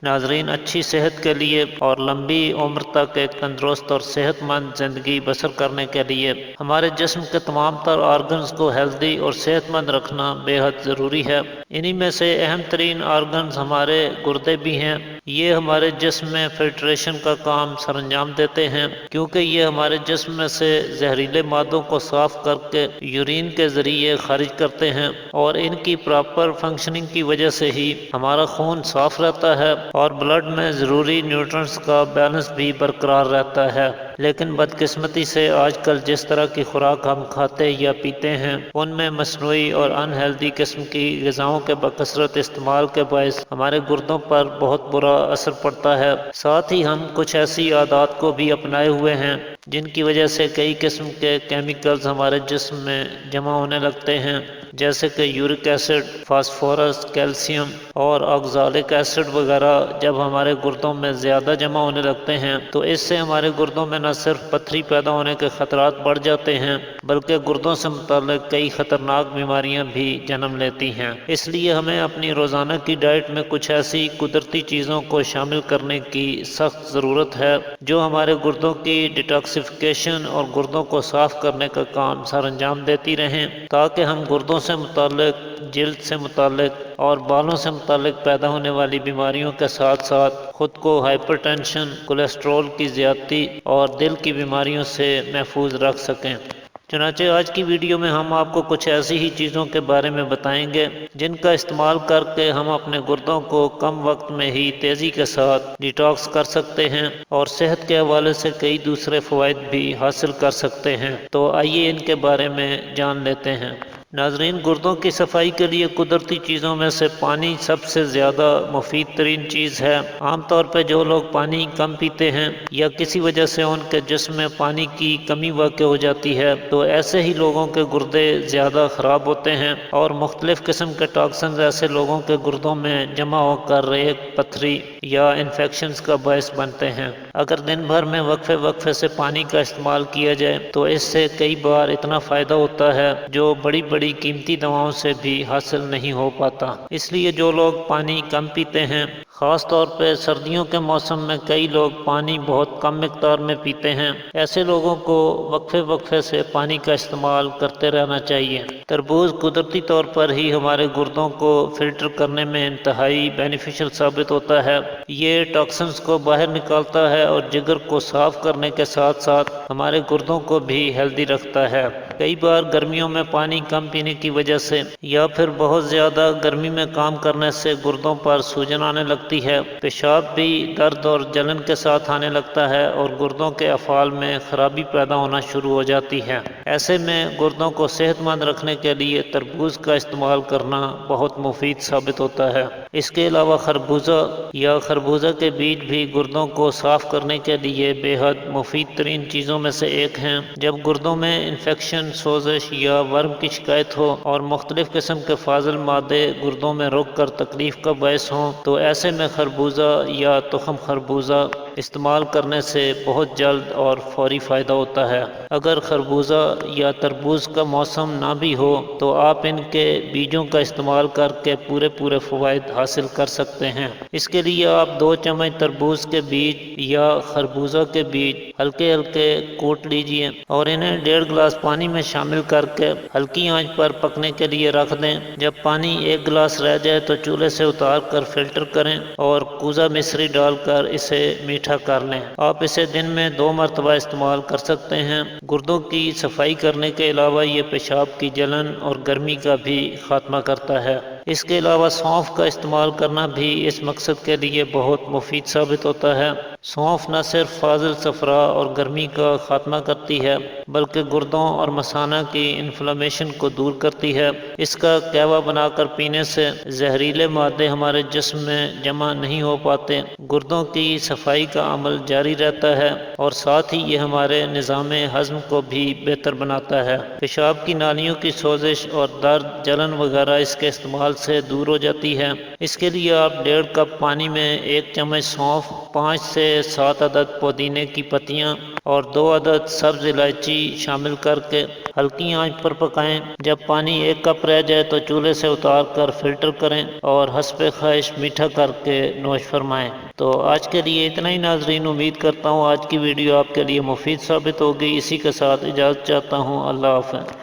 ناظرین، اچھی صحت کے لیے اور لمبی عمر تک ایک تندرست اور صحت مند زندگی بسر کرنے کے لیے ہمارے جسم کے تمام تر آرگنز کو ہیلدی اور صحت مند رکھنا بے حد ضروری ہے۔ انہی میں سے اہم ترین آرگنز ہمارے گردے بھی ہیں۔ یہ ہمارے جسم میں فلٹریشن کا کام سر انجام دیتے ہیں، کیونکہ یہ ہمارے جسم میں سے زہریلے مادوں کو صاف کر کے یورین کے ذریعے خارج کرتے ہیں، اور ان کی پراپر فنکشننگ کی وجہ سے ہی ہمارا خون صاف رہتا ہے اور بلڈ میں ضروری نیوٹرنٹس کا بیلنس بھی برقرار رہتا ہے۔ لیکن بدقسمتی سے آج کل جس طرح کی خوراک ہم کھاتے یا پیتے ہیں، ان میں مصنوعی اور انہیلدی قسم کی غذاؤں کے بکثرت استعمال کے باعث ہمارے گردوں پر بہت برا اثر پڑتا ہے۔ ساتھ ہی ہم کچھ ایسی عادات کو بھی اپنائے ہوئے ہیں جن کی وجہ سے کئی قسم کے کیمیکلز ہمارے جسم میں جمع ہونے لگتے ہیں، جیسے کہ یورک ایسڈ، فاسفورس، کیلشیم اور آکزالک ایسڈ وغیرہ جب ہمارے گردوں میں زیادہ جمع ہونے لگتے ہیں تو اس سے ہمارے گردوں میں نہ صرف پتھری پیدا ہونے کے خطرات بڑھ جاتے ہیں، بلکہ گردوں سے متعلق کئی خطرناک بیماریاں بھی جنم لیتی ہیں۔ اس لیے ہمیں اپنی روزانہ کی ڈائٹ میں کچھ ایسی قدرتی چیزوں کو شامل کرنے کی سخت ضرورت ہے جو ہمارے گردوں کی ڈیٹاکسیفیکیشن اور گردوں کو صاف کرنے کا کام سر انجام دیتی رہیں، تاکہ ہم گردوں سے متعلق، جلد سے متعلق اور بالوں سے متعلق پیدا ہونے والی بیماریوں کے ساتھ ساتھ خود کو ہائپر ٹینشن، کولیسٹرول کی زیادتی اور دل کی بیماریوں سے محفوظ رکھ سکیں۔ چنانچہ آج کی ویڈیو میں ہم آپ کو کچھ ایسی ہی چیزوں کے بارے میں بتائیں گے جن کا استعمال کر کے ہم اپنے گردوں کو کم وقت میں ہی تیزی کے ساتھ ڈیٹاکس کر سکتے ہیں اور صحت کے حوالے سے کئی دوسرے فوائد بھی حاصل کر سکتے ہیں۔ تو آئیے ان کے بارے میں جان لیتے ہیں۔ ناظرین، گردوں کی صفائی کے لیے قدرتی چیزوں میں سے پانی سب سے زیادہ مفید ترین چیز ہے۔ عام طور پہ جو لوگ پانی کم پیتے ہیں یا کسی وجہ سے ان کے جسم میں پانی کی کمی واقع ہو جاتی ہے تو ایسے ہی لوگوں کے گردے زیادہ خراب ہوتے ہیں اور مختلف قسم کے ٹاکسنز ایسے لوگوں کے گردوں میں جمع ہو کر ریت، پتھری یا انفیکشنز کا باعث بنتے ہیں۔ اگر دن بھر میں وقفے وقفے سے پانی کا استعمال کیا جائے تو اس سے کئی بار اتنا فائدہ ہوتا ہے جو بڑی بڑی قیمتی دواؤں سے بھی حاصل نہیں ہو پاتا۔ اس لیے جو لوگ پانی کم پیتے ہیں، خاص طور پہ سردیوں کے موسم میں کئی لوگ پانی بہت کم مقدار میں پیتے ہیں، ایسے لوگوں کو وقفے وقفے سے پانی کا استعمال کرتے رہنا چاہیے۔ تربوز قدرتی طور پر ہی ہمارے گردوں کو فلٹر کرنے میں انتہائی بینیفیشل ثابت ہوتا ہے۔ یہ ٹاکسنز کو باہر نکالتا ہے اور جگر کو صاف کرنے کے ساتھ ساتھ ہمارے گردوں کو بھی ہیلدی رکھتا ہے۔ کئی بار گرمیوں میں پانی کم پینے کی وجہ سے یا پھر بہت زیادہ گرمی میں کام کرنے سے گردوں پر سوجن آنے لگتی ہے، پیشاب بھی درد اور جلن کے ساتھ آنے لگتا ہے اور گردوں کے افعال میں خرابی پیدا ہونا شروع ہو جاتی ہے۔ ایسے میں گردوں کو صحت مند رکھنے کے لیے تربوز کا استعمال کرنا بہت مفید ثابت ہوتا ہے۔ اس کے علاوہ خربوزہ یا خربوزہ کے بیج بھی گردوں کو صاف کرنے کے لیے بے حد مفید ترین چیزوں میں سے ایک ہیں۔ جب گردوں میں انفیکشن، سوزش یا ورم کی شکایت ہو اور مختلف قسم کے فاضل مادے گردوں میں رک کر تکلیف کا باعث ہوں تو ایسے میں خربوزہ یا تخم خربوزہ استعمال کرنے سے بہت جلد اور فوری فائدہ ہوتا ہے۔ اگر خربوزہ یا تربوز کا موسم نہ بھی ہو تو آپ ان کے بیجوں کا استعمال کر کے پورے فوائد حاصل کر سکتے ہیں۔ اس کے لیے آپ 2 چمچ تربوز کے بیج یا خربوزہ کے بیج ہلکے ہلکے کوٹ لیجئے اور انہیں 1.5 گلاس پانی میں شامل کر کے ہلکی آنچ پر پکنے کے لیے رکھ دیں۔ جب پانی 1 گلاس رہ جائے تو چولہے سے اتار کر فلٹر کریں اور کوزہ مصری ڈال کر اسے میٹھا کر لیں۔ آپ اسے دن میں 2 مرتبہ استعمال کر سکتے ہیں۔ گردوں کی صفائی کرنے کے علاوہ یہ پیشاب کی جلن اور گرمی کا بھی خاتمہ کرتا ہے۔ اس کے علاوہ سونف کا استعمال کرنا بھی اس مقصد کے لیے بہت مفید ثابت ہوتا ہے۔ سونف نہ صرف فاضل صفرا اور گرمی کا خاتمہ کرتی ہے بلکہ گردوں اور مثانہ کی انفلامیشن کو دور کرتی ہے۔ اس کا قہوہ بنا کر پینے سے زہریلے مادے ہمارے جسم میں جمع نہیں ہو پاتے، گردوں کی صفائی کا عمل جاری رہتا ہے اور ساتھ ہی یہ ہمارے نظام ہضم کو بھی بہتر بناتا ہے۔ پیشاب کی نالیوں کی سوزش اور درد، جلن وغیرہ اس کے استعمال سے دور ہو جاتی ہے۔ اس کے لیے آپ 1.5 کپ پانی میں 1 چمچ سونف، 5 سے 7 عدد پودینے کی پتیاں اور 2 عدد سبز الائچی شامل کر کے ہلکی آنچ پر پکائیں۔ جب پانی 1 کپ رہ جائے تو چولہے سے اتار کر فلٹر کریں اور حسب خواہش میٹھا کر کے نوش فرمائیں۔ تو آج کے لیے اتنا ہی ناظرین، امید کرتا ہوں آج کی ویڈیو آپ کے لیے مفید ثابت ہوگی۔ اسی کے ساتھ اجازت چاہتا ہوں، اللہ حافظ۔